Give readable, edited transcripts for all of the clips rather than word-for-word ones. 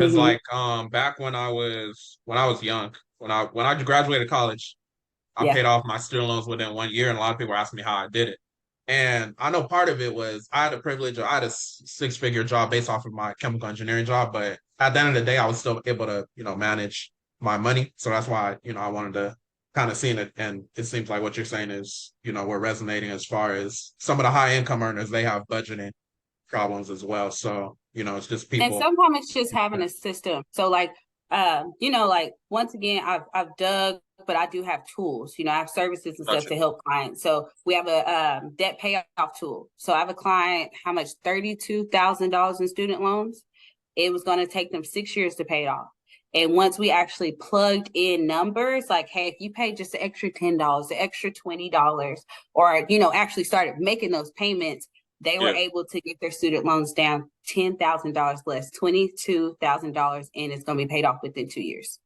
Because Hmm. like back when I was young, when I graduated college, I Yeah. paid off my student loans within 1 year, and a lot of people were asking me how I did it. And I know part of it was I had a six-figure job based off of my chemical engineering job, but at the end of the day, I was still able to, manage my money. So that's why, I wanted to kind of see it. And it seems like what you're saying is, we're resonating as far as some of the high income earners, they have budgeting problems as well. So, it's just And people. sometimes it's just having a system. So like, like once again, I've dug, but I do have tools. I have services and stuff Gotcha. to help clients. So we have a debt payoff tool. So I have a client, how much? $32,000 in student loans. It was going to take them 6 years to pay it off. And once we actually plugged in numbers, like, hey, if you pay just the extra $10, the extra $20, or actually started making those payments, they were Yeah, able to get their student loans down $10,000 less, $22,000, and it's going to be paid off within 2 years.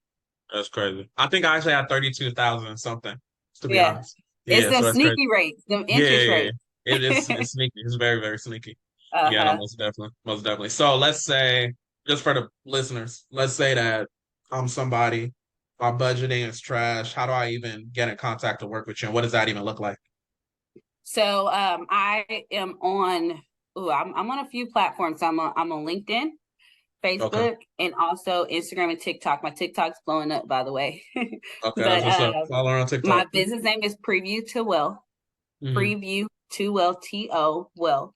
that's crazy. I think I actually had 32,000 something, to be Yeah, honest. it's Yeah, them so that's crazy. sneaky rates, them Yeah, interest yeah, yeah. rates. It's sneaky. It's very, very sneaky. Yeah, no, Uh-huh. most definitely. Most definitely. So let's say, just for the listeners, let's say that I'm somebody, my budgeting is trash. How do I even get in contact to work with you? And what does that even look like? So I am on. I'm on a few platforms. I'm on LinkedIn, Okay. Facebook, and also Instagram and TikTok. My TikTok's blowing up, by the way. Okay, that's But what's up. Follow her on TikTok. my business name is Preview to Wealth. Hmm. Preview to Wealth, Wealth.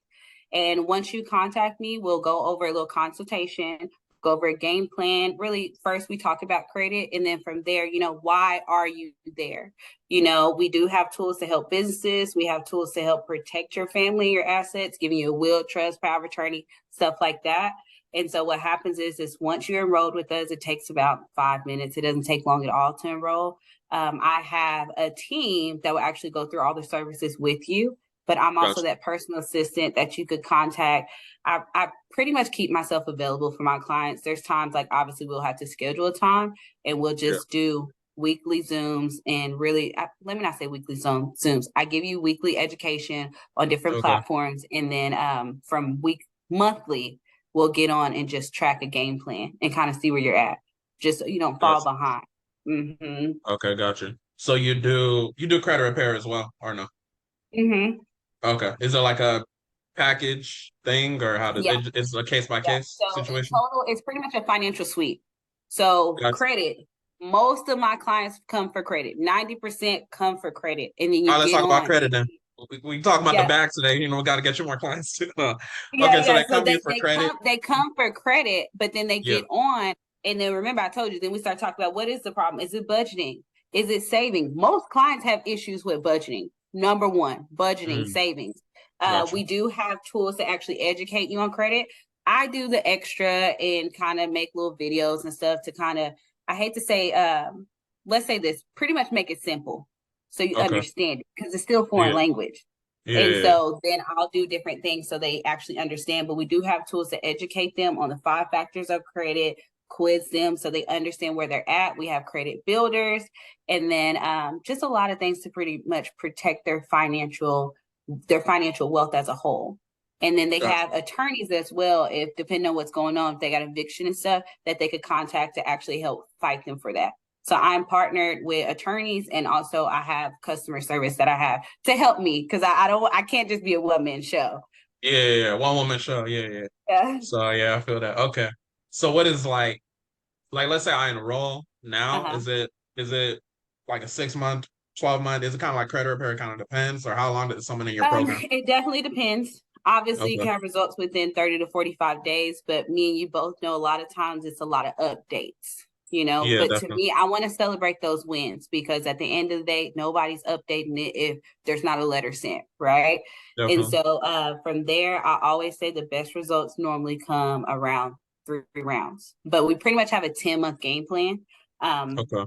And once you contact me, we'll go over a little consultation, go over a game plan. Really, first we talk about credit, and then from there, why are you there? We do have tools to help businesses. We have tools to help protect your family, your assets, giving you a will, trust, power of attorney, stuff like that. And so what happens is once you're enrolled with us, it takes about 5 minutes. It doesn't take long at all to enroll. I have a team that will actually go through all the services with you, but I'm also Gotcha. that personal assistant that you could contact. I pretty much keep myself available for my clients. There's times like obviously we'll have to schedule a time and we'll Yeah. just do weekly Zooms and really, let me not say weekly Zooms. I give you weekly education on different Okay. platforms. And then from monthly, we'll get on and just track a game plan and kind of see where you're at, just so you don't fall Gotcha. behind. Mm-hmm. Okay, gotcha. So you do credit repair as well, or no? Mm-hmm. Okay. Is it like a package thing, or how does Yeah. it? It's a case by Yeah. case So in situation. total, it's pretty much a financial suite. So Gotcha. credit, most of my clients come for credit. 90% come for credit. And then All you right, let's get talk about on. credit then. We talk about the Yeah. bag today. We got to get you more clients too. Yeah, Okay, so yeah. they So come to you they for they credit. come for credit, but then they Yeah. get on. And then remember, I told you, then we start talking about what is the problem? Is it budgeting? Is it saving? Most clients have issues with budgeting. Number one, budgeting, Mm, savings. gotcha. We do have tools to actually educate you on credit. I do the extra and kind of make little videos and stuff to kind of, I hate to say, let's say this, pretty much make it simple so you Okay. understand it because it's still foreign Yeah. language. Yeah. And Yeah. so then I'll do different things so they actually understand. But we do have tools to educate them on the 5 factors of credit, quiz them so they understand where they're at. We have credit builders, and then just a lot of things to pretty much protect their financial wealth as a whole. And then they Gotcha. have attorneys as well, if depending on what's going on, if they got eviction and stuff, that they could contact to actually help fight them for that. So I'm partnered with attorneys and also I have customer service that I have to help me because I can't just be a one man show. Yeah. Yeah. Yeah. One woman show. Yeah. Yeah. Yeah. So yeah, I feel that. Okay. So what is like let's say I enroll now, Uh-huh. is it like a 6 month, 12 month? Is it kind of like credit repair? Kind of depends, or how long is someone in your program? It definitely depends. Obviously, you Okay. can have results within 30 to 45 days, but me and you both know a lot of times it's a lot of updates. Yeah, But to definitely. me, I want to celebrate those wins because at the end of the day, nobody's updating it if there's not a letter sent, right? And Definitely. so from there, I always say the best results normally come around 3 rounds, but we pretty much have a 10-month game plan. Um, Okay.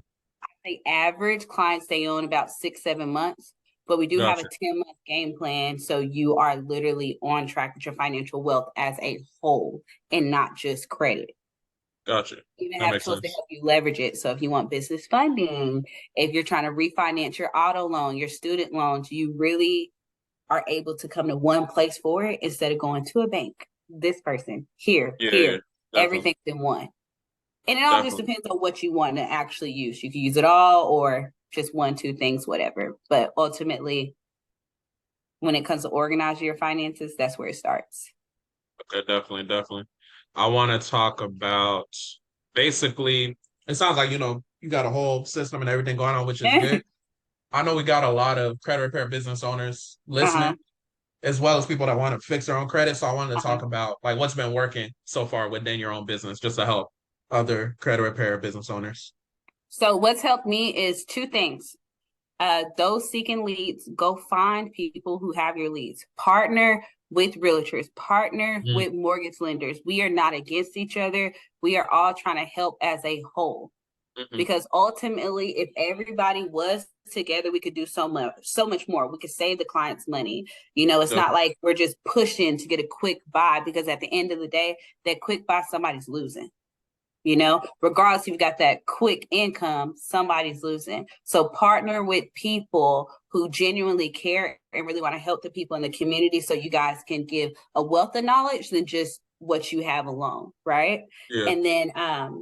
the average clients stay on about 6, 7 months, but we do have a Gotcha. 10-month game plan. So you are literally on track with your financial wealth as a whole and not just credit. Gotcha. Even That have makes tools to sense. help you leverage it. So if you want business funding, if you're trying to refinance your auto loan, your student loans, you really are able to come to one place for it instead of going to a bank. This person, here, Yeah, yeah, here, definitely. everything's in one. And it all just Definitely. depends on what you want to actually use. You can use it all or just one, two things, whatever. But ultimately, when it comes to organizing your finances, that's where it starts. Okay, definitely, definitely. I want to talk about basically, it sounds like, you got a whole system and everything going on, which is good. I know we got a lot of credit repair business owners Uh-huh. listening, as well as people that want to fix their own credit. So I wanted to Uh-huh. talk about like what's been working so far within your own business just to help other credit repair business owners. So what's helped me is two things. Those seeking leads, go find people who have your leads. Partner with realtors, partner Mm, with mortgage lenders. We are not against each other. We are all trying to help as a whole. mhm, Because ultimately, if everybody was together, we could do so much more. We could save the clients money. It's not definitely. like we're just pushing to get a quick buy, because at the end of the day, that quick buy, somebody's losing. Regardless if you've got that quick income, somebody's losing. So partner with people who genuinely care and really want to help the people in the community, so you guys can give a wealth of knowledge than just what you have alone, right? Yeah, And then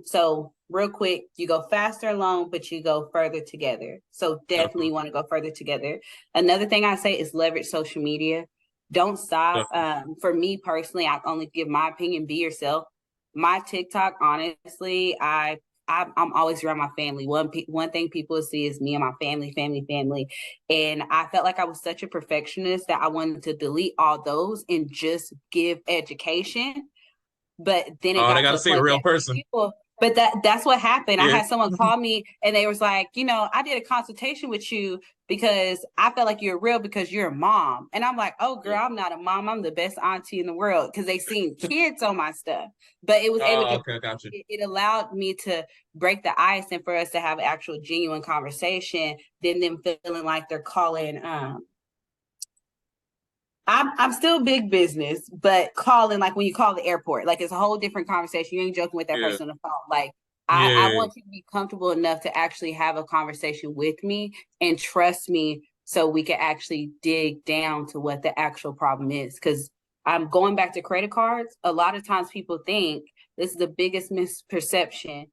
so real quick, you go faster alone, but you go further together. So definitely definitely. want to go further together. Another thing I say is leverage social media. Don't stop. Definitely. For me personally, I only give my opinion. Be yourself. My TikTok, honestly, I'm always around my family. One thing people see is me and my family, family, family. And I felt like I was such a perfectionist that I wanted to delete all those and just give education. But then it Oh, they got got to to a see a point real that person. people, but that's what happened. I Yeah. had someone call me and they was like, I did a consultation with you because I felt like you're real because you're a mom. And I'm like, oh Yeah. girl, I'm not a mom. I'm the best auntie in the world, because they seen kids on my stuff. But it was able Oh, to, okay, got you. it allowed me to break the ice and for us to have actual genuine conversation than them feeling like they're calling I'm still big business, but calling, like when you call the airport, like it's a whole different conversation. You ain't joking with that Yeah. person on the phone. Like I Yeah. want you to be comfortable enough to actually have a conversation with me and trust me, so we can actually dig down to what the actual problem is. Because I'm going back to credit cards. A lot of times people think this is the biggest misperception.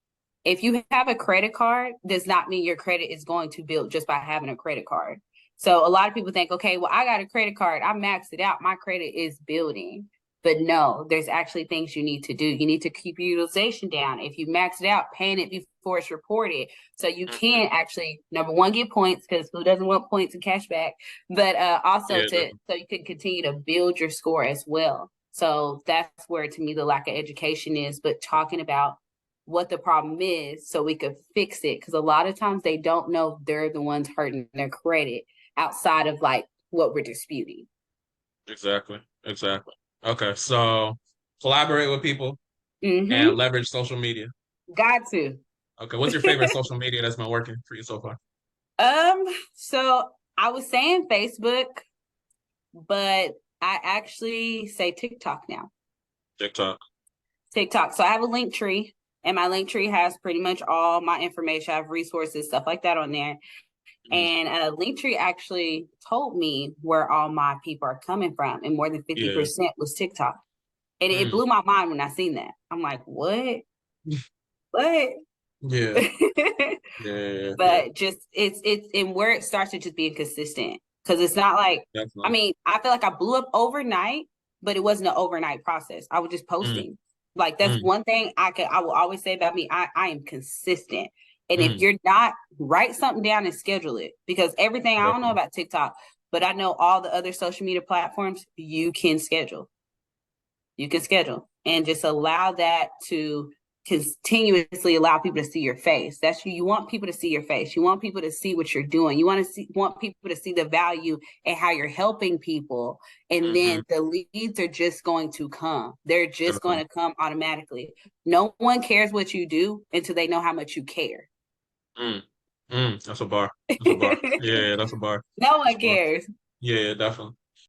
If you have a credit card, does not mean your credit is going to build just by having a credit card. So a lot of people think, okay, well, I got a credit card. I maxed it out. My credit is building. But no, there's actually things you need to do. You need to keep your utilization down. If you max it out, paying it before it's reported. So you Mhm. can actually, number one, get points, because who doesn't want points and cash back? But also Yeah, definitely. so you can continue to build your score as well. So that's where, to me, the lack of education is, but talking about what the problem is so we could fix it. Because a lot of times they don't know they're the ones hurting their credit outside of like what we're disputing. Exactly. Exactly. Okay, so collaborate with people and Mm-hmm. leverage social media. Got to. Okay, what's your favorite social media that's been working for you so far? um, so I was saying Facebook, but I actually say TikTok now. TikTok. TikTok. So I have a link tree, and my link tree has pretty much all my information. I have resources, stuff like that on there. Mhm. And Linktree actually told me where all my people are coming from, and more than Yeah. 50% was TikTok. And it Mm. blew my mind when I seen that. I'm like, what? What? Yeah. Yeah. Yeah. Yeah. But just it's and where it starts to just being consistent, because it's not like, I Definitely. mean, I feel like I blew up overnight, but it wasn't an overnight process. I was just Mm. posting. Like that's Mm. one thing I will always say about me. I am consistent. And if Mm. you're not, write something down and schedule it, because everything, I don't know Definitely. about TikTok, but I know all the other social media platforms you can schedule. You can schedule and just allow that to continuously allow people to see your face. That's you want people to see your face. You want people to see what you're doing. You want people to see the value and how you're helping people. And Hmm. then the leads are just going to come. They're just going Definitely. to come automatically. No one cares what you do until they know how much you care. Mm. Mm. That's a bar. That's a bar. Yeah, yeah, that's a bar. No That's one a bar. cares. Yeah, yeah, definitely.